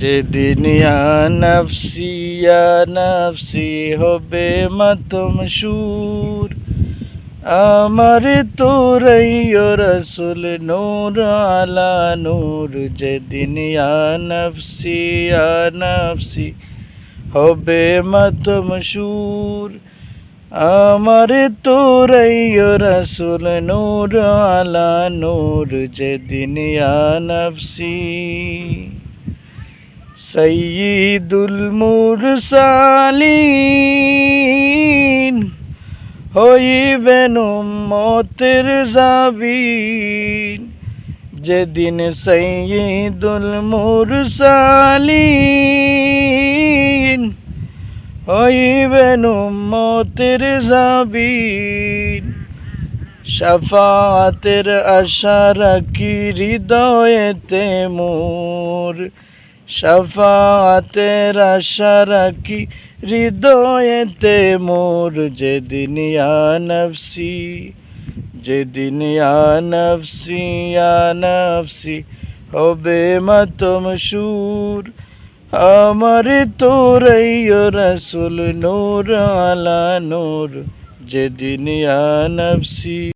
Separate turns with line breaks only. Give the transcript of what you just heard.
যেদিন ইয়া নফসি হবে মাতম সুর, আমার তোরাই ও রসুল নূর আলা নূর। যেদিন ইয়া নফসি হবে মাতম সুর, আমার তোরাই ও রসুল নূর আলা নূর। যেদিন ইয়া নফসি সাইয়্যিদুল মুরসালিন হইবেন উম্মতের জাবিন। যেদিন সাইয়্যিদুল মুরসালিন হইবেন উম্মতের জাবিন। শাফাতের আশা রাখি হৃদয়েতে মোর, শাফাতের আশা রাখি হৃদয়েতে মোর। যেদিন ইয়া নফসি হবে মাতম সুর, আমার তোরাই ও রসুল নূর আলা নূর। যেদিন ইয়া নফসি।